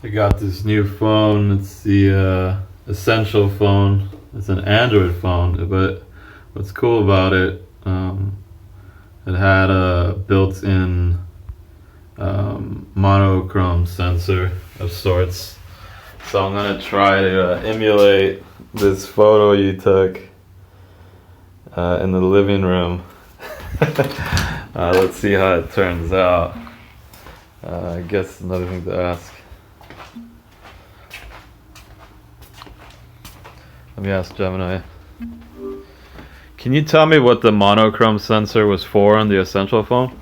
I got this new phone. It's the Essential phone. It's an Android phone, but what's cool about it, it had a built-in monochrome sensor of sorts. So I'm gonna try to emulate this photo you took in the living room. Let's see how it turns out. I guess another thing to ask. Let me ask Gemini. Can you tell me what the monochrome sensor was for on the Essential phone?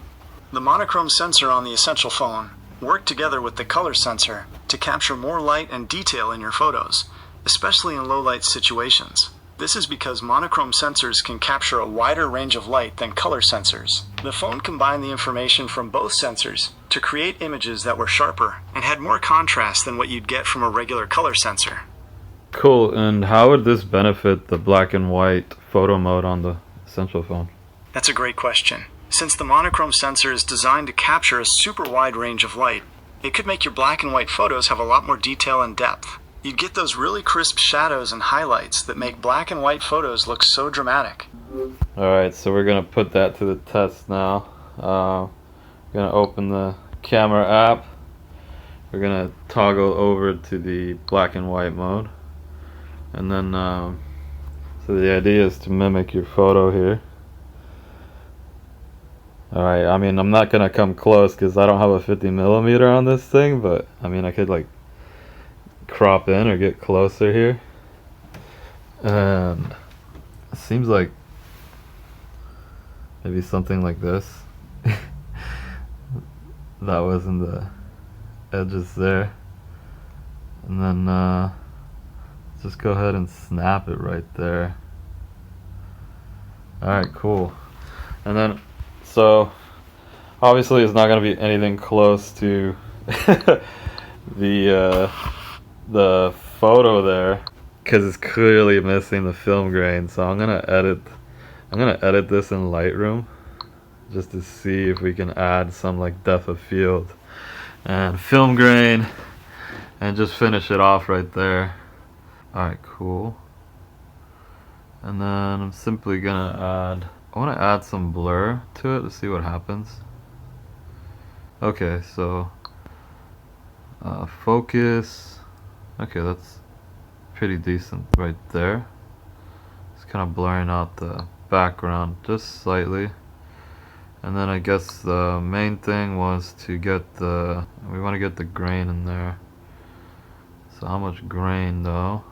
The monochrome sensor on the Essential phone worked together with the color sensor to capture more light and detail in your photos, especially in low light situations. This is because monochrome sensors can capture a wider range of light than color sensors. The phone combined the information from both sensors to create images that were sharper and had more contrast than what you'd get from a regular color sensor. Cool, and how would this benefit the black and white photo mode on the Essential phone? That's a great question. Since the monochrome sensor is designed to capture a super wide range of light, it could make your black and white photos have a lot more detail and depth. You'd get those really crisp shadows and highlights that make black and white photos look so dramatic. Alright, so we're gonna put that to the test now. We're gonna open the camera app. We're gonna toggle over to the black and white mode. And then, so the idea is to mimic your photo here. Alright, I mean, I'm not gonna come close because I don't have a 50mm on this thing, but I mean, I could like crop in or get closer here. And it seems like maybe something like this. That was in the edges there. And then, just go ahead and snap it right there. Alright, cool. And then, so obviously it's not going to be anything close to the photo there because it's clearly missing the film grain. So I'm gonna edit this in Lightroom just to see if we can add some like depth of field and film grain and just finish it off right there. Alright, cool. And then I'm simply gonna I want to add some blur to it to see what happens. Okay, so focus. Okay, that's pretty decent right there. It's kind of blurring out the background just slightly. And then I guess the main thing was to get we want to get the grain in there. So how much grain though?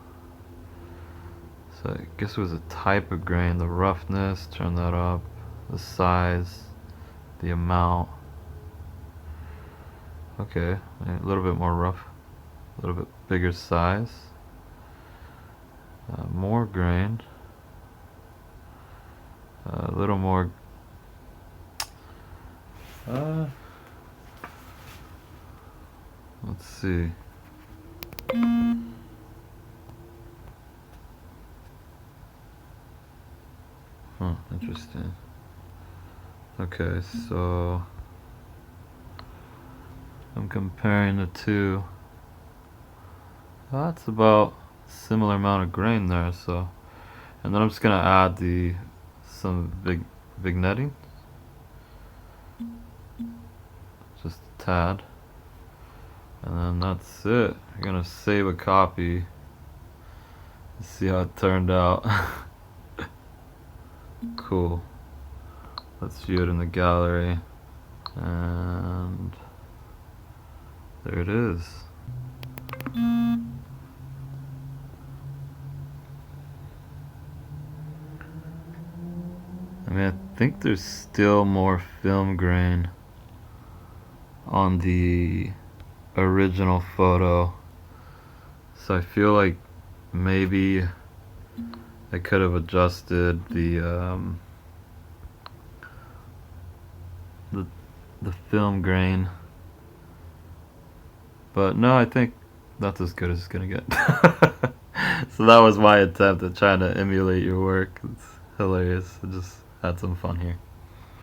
So I guess it was a type of grain, the roughness, turn that up, the size, the amount. Okay, a little bit more rough, a little bit bigger size, more grain, a little more, let's see. Huh, interesting. Okay, so I'm comparing the two. That's about similar amount of grain there, so and then I'm just gonna add some vignetting. Just a tad. And then that's it. I'm gonna save a copy. See how it turned out. Cool. Let's view it in the gallery. And there it is. I mean, I think there's still more film grain on the original photo. So I feel like maybe I could have adjusted the film grain, but no, I think that's as good as it's gonna get. So that was my attempt at trying to emulate your work. It's hilarious. I just had some fun here.